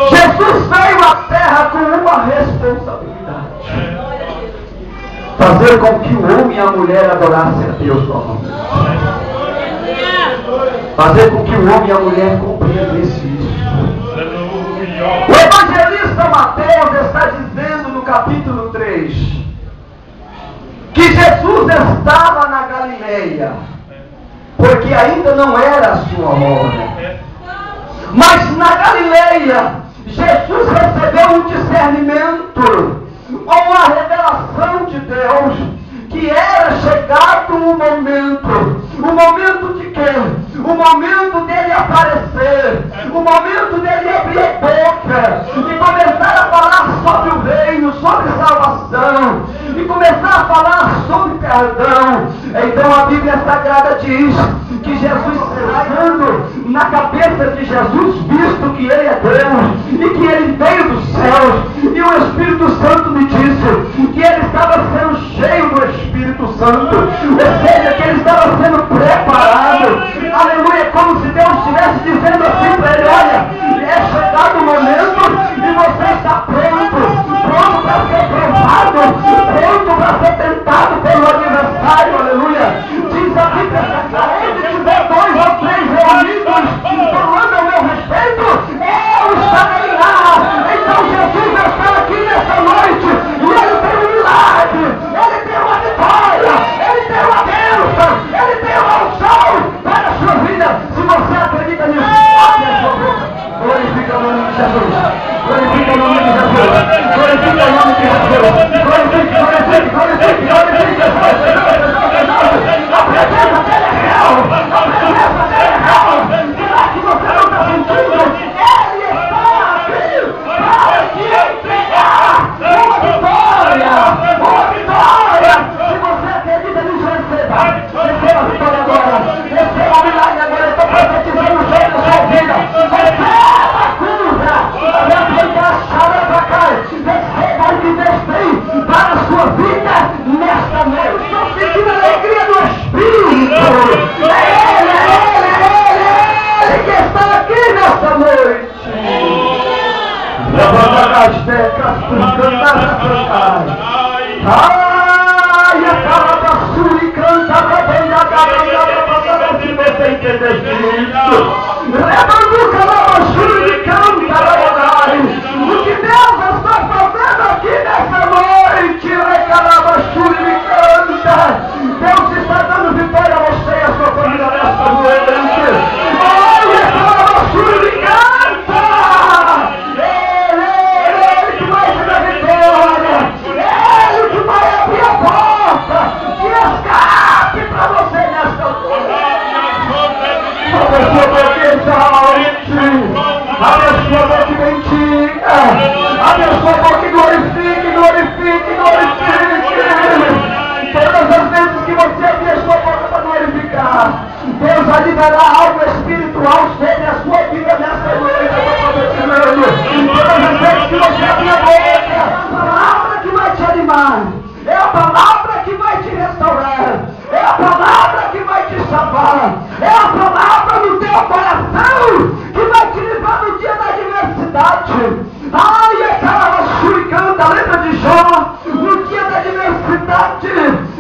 Jesus veio à terra com uma responsabilidade: fazer com que o homem e a mulher adorassem a Deus novamente. Fazer com que o homem e a mulher compreendessem isso. O evangelista Mateus está dizendo no capítulo 3 que Jesus estava na Galileia, porque ainda não era a sua hora. Mas na Galileia, Jesus recebeu um discernimento, uma revelação de Deus, que era chegado o momento de quê? O momento dele aparecer, o momento dele abrir a boca e começar a falar sobre o reino, sobre salvação, e começar a falar sobre perdão. Então a Bíblia Sagrada diz que Jesus, sendo na cabeça de Jesus, visto que ele é Deus e que ele veio dos céus, e o Espírito Santo me disse que ele estava sendo cheio do Espírito Santo, ou seja, que ele estava sendo preparado. Aleluia, como se Deus estivesse dizendo assim para ele: olha, é chegado o momento e você está pronto para ser provado, pronto para ser tentado pelo adversário. Aleluia. Diz a Bíblia Sagrada: se tiver 2 ou 3 reunidos falando ao meu respeito, eu estarei lá. Então Jesus está aqui nessa noite, e ele tem um milagre, ele tem uma vitória, ele tem uma bênção, ele tem uma unção para a sua vida. Se você acredita nisso, abre a sua boca, glorifica o nome de Jesus, glorifica o nome de Jesus, glorifica o nome de Jesus, glorifica, a presença dele é real, a presença dele é real. Será que você não está sentindo? Ele está aqui para te entregar uma vitória. Se você acredita nisso, receba a vitória agora, receba o milagre agora. Eu estou profetizando sobre a sua vida. Receba a cura, receba a chave para cá, receba o que Deus tem para a sua vida nesta noite. Estou sentindo a alegria do Espírito. É ele que está aqui nesta noite. Levanta as teclas, cantar. Ai, a cara da sua e canta para bem da cara, se você entendesse isso. Levanta o calabachura e canta, o que Deus está fazendo aqui nessa noite. Recalabachura e canta. Deus está dando vitória a você e a sua família nessa noite. Olha, recalabachura e canta. Ele que vai te dar vitória. Ele que vai abrir a porta de escape para você nesta noite. Abre a sua boca e exalte. Abre a sua boca e bendiga. Abre a sua boca e glorifique. Todas as vezes que você abrir a sua boca para glorificar, Deus vai liberar algo espiritual sobre a sua vida nessa noite. Todas as vezes que você abrir a boca, é a palavra que vai te animar, é a palavra que vai te restaurar, é a palavra que vai te salvar, é a palavra no teu coração que vai te livrar no dia da adversidade. Ai, aquela canta, lembra de Jó? No dia da adversidade,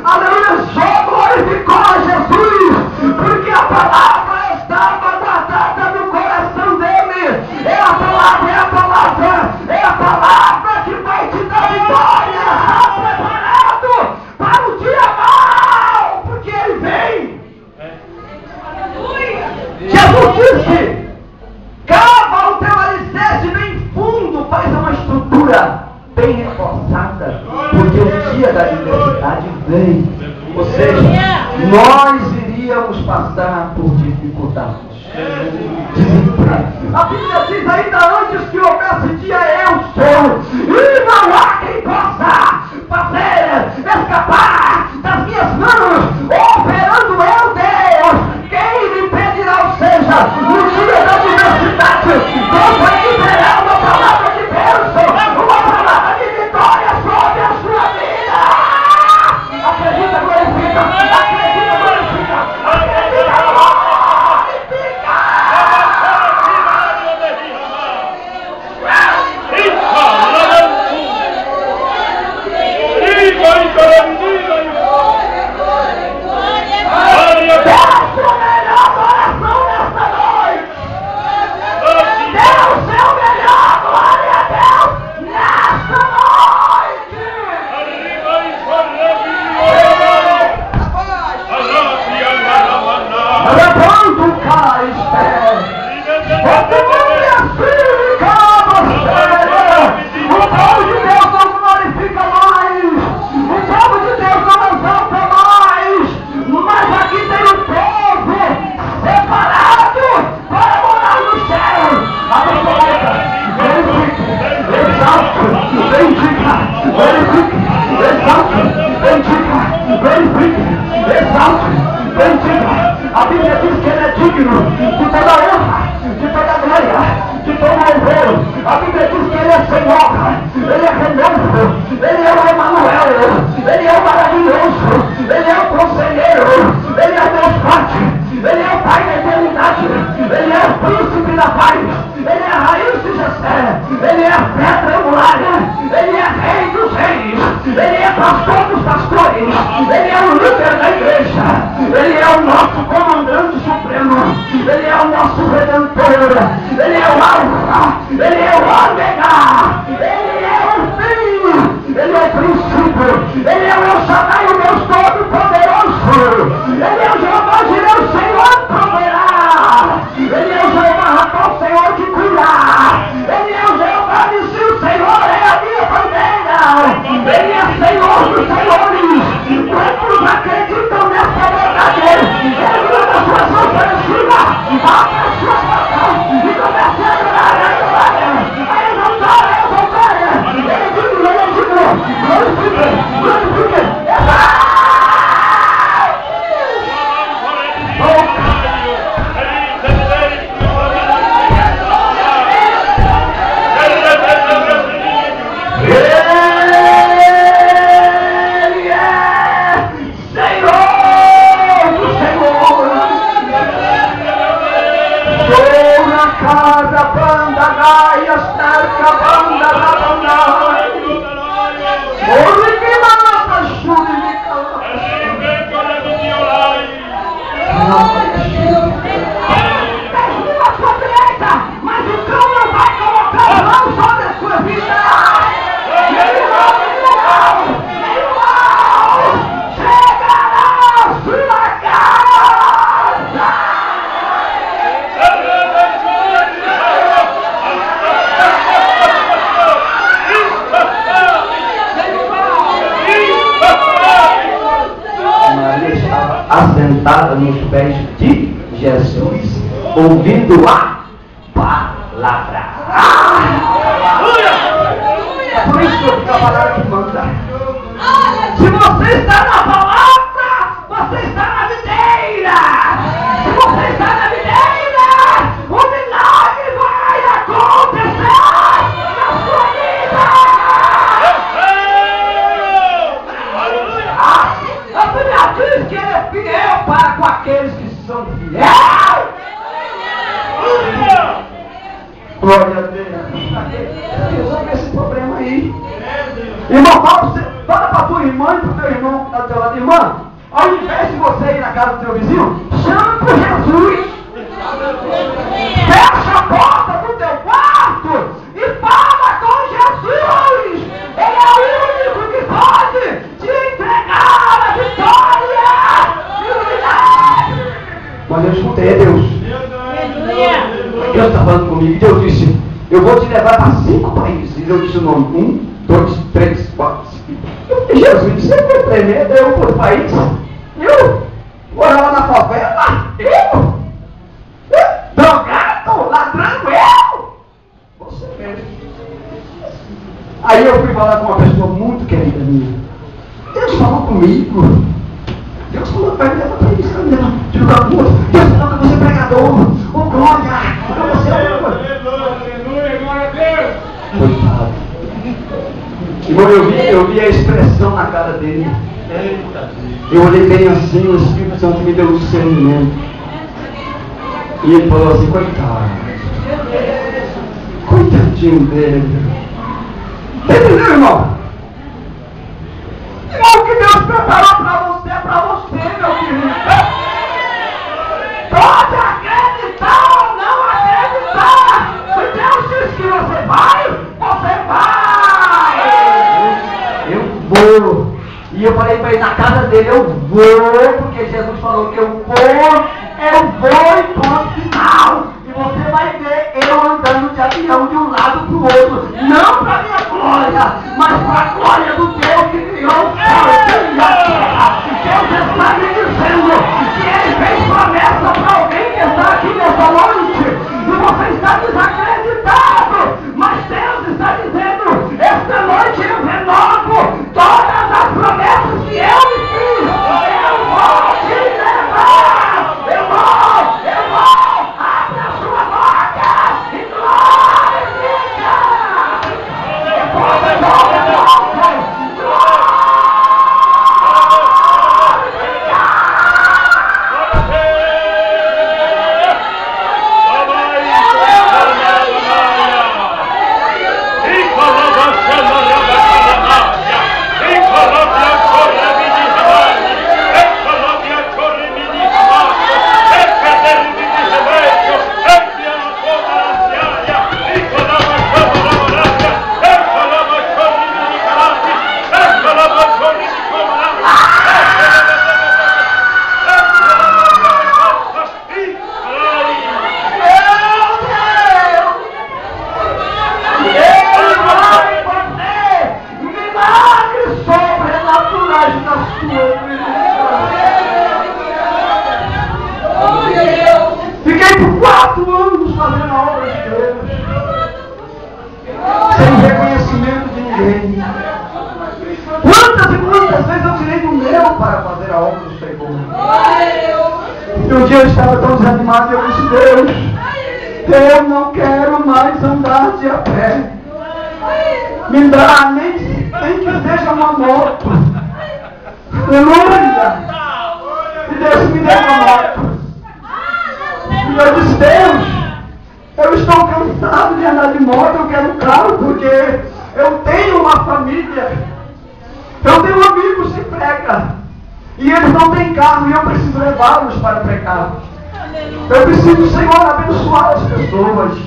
aleluia, Jó glorificou a Jesus, porque a palavra estava guardada no coração dele. É a palavra que vai te dar vitória. Preparado para o dia mau, porque ele vem. Jesus disse: cava o teu alicerce bem fundo, faz uma estrutura bem reforçada, porque o dia da adversidade vem. Ou seja, nós iríamos passar por dificuldades, desemprego. A Bíblia diz: ainda antes que houvesse dia, eu sou, e não há quem possa escapar das minhas mãos, operando eu, Deus. Quem me impedirá? Ou seja, no dia da adversidade, Deus vai liberar uma palavra de bênção, uma palavra de vitória sobre a sua vida. Acredita, glorifica, acredita, glorifica, acredita, glorifica. pedra angular, Ele é Rei dos Reis, Ele é Pastor dos Pastores, Ele é o líder da igreja, Ele é o nosso comandante supremo, Ele é o nosso redentor, Ele é o Alfa, Ele é o Ômega, Ele é o fim, Ele é o princípio, Ele é o El Shaddai, o Deus Todo-Poderoso, Ele é o Jeová Jireh, o Senhor proverá, Ele é o Jeová Rapha, o Senhor que cura, Ele é o Jeová Nissi, o Senhor é a minha bandeira, Ele é Senhor dos senhores. Quantos acreditam nessa verdade? Erga as suas mãos para cima, abra as suas mãos e comece a adorar, a exaltar, Ele é digno, glorifique, assentada nos pés de Jesus, ouvindo a palavra. É por isso que eu fico a palavra que manda. Se você está na palavra, você está na videira. Se você está na videira, o milagre vai acontecer na sua vida. A Bíblia diz que Ele é fiel para com aqueles que são fiéis. Glória a Deus. Resolve esse problema aí. Irmão, fala para tua irmã e para o teu irmão que está do teu lado. Irmã, ao invés de você ir na casa do teu vizinho, chama por Jesus. Fecha a porta do teu quarto e fala com Jesus. Ele é o único que pode te entregar a vitória e o milagre. Mas eu escutei, é Deus. Deus está falando comigo. Deus disse, eu vou te levar para 5 países. Eu disse o nome, 1, 2, 3, 4, 5. Jesus disse, você foi tremendo, eu por país. Eu morava na favela. Eu drogado, ladrão, eu. Você mesmo. Aí eu fui falar com uma pessoa muito querida minha. Deus falou comigo. Deus falou para mim, leva para isso, de lugar para o outro. Deus falou que você é pregador. Oh, glória. Você é Aleluia, glória a Deus. Coitado. Irmão, eu vi a expressão na cara dele. Eu olhei bem assim, o Espírito Santo me deu um discernimento. E ele falou assim, coitado. Coitadinho dele. Entendeu, irmão? Irmão, o que Deus preparou para você é para você, meu filho. Pode acreditar ou não acreditar. Se Deus diz que você vai, você vai. Eu vou. E eu falei para ele na casa dele, eu vou, porque Jesus falou que eu vou e ponto final. E você vai ver eu andando de avião de um lado para o outro. Não para minha glória, mas para a glória do Deus que criou o céu e a terra. Deus está me dizendo que Ele fez promessa para alguém que está aqui nessa noite. E você está desacreditado. Mas Deus está dizendo, esta noite eu renovo todas as promessas que eu lhe fiz. Eu vou te levar. Eu vou. Abre a sua boca e glorifica. E um dia eu estava tão desanimado e eu disse: Deus, eu não quero mais andar de a pé. Me dá, nem que seja uma moto. Aleluia! E Deus me deu uma moto. E eu disse: Deus, eu estou cansado de andar de moto, eu quero um carro, porque eu tenho uma família. Eu tenho amigos que pregam. E eles não têm carro e eu preciso levá-los para pregar. Eu preciso, Senhor, abençoar as pessoas.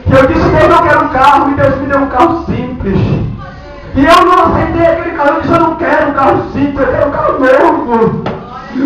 E eu disse: Deus, eu quero um carro. E Deus me deu um carro simples. E eu não aceitei aquele carro. Eu disse: eu não quero um carro simples, eu quero um carro novo.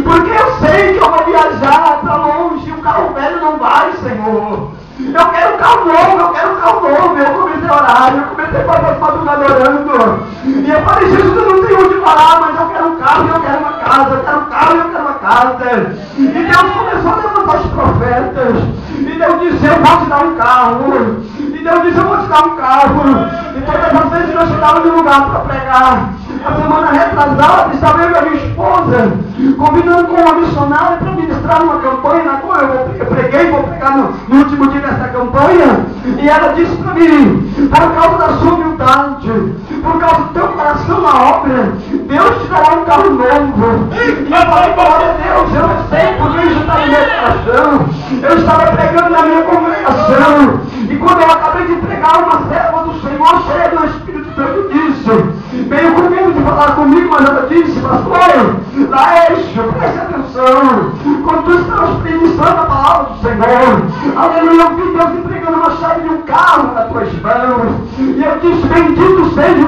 Porque eu sei que eu vou viajar para longe. E um carro velho não vai, Senhor. Eu quero um carro novo, eu quero um carro novo. Eu comecei a orar, eu comecei a fazer as madrugadas orando. E eu falei: Jesus, eu não tenho onde parar, mas eu quero um carro, eu quero uma casa, eu quero um carro, eu quero uma casa. E Deus começou a levantar os profetas. E Deus disse: eu vou te dar um carro. E Deus disse: eu vou te dar um carro. E todas as vezes eu chegava no lugar para pregar. A semana retrasada estava eu e a minha esposa combinando com uma missionária para ministrar uma campanha na qual eu preguei, vou pregar no último dia dessa campanha. E ela disse para mim: por causa da sua humildade, por causa do teu coração na obra, Deus te dará um carro novo. E eu falei: glória a Deus, eu não sei porque isso está no meu coração. Eu estava pregando na minha congregação. E quando eu acabei de pregar, uma serva do Senhor cheia do Espírito Santo disse, veio com medo de falar comigo, mas ela disse: pastor, Laércio, preste atenção. Quando tu estavas ministrando a palavra do Senhor, aleluia, eu vi Deus entregando uma chave de um carro nas tuas mãos. E eu disse: bendito seja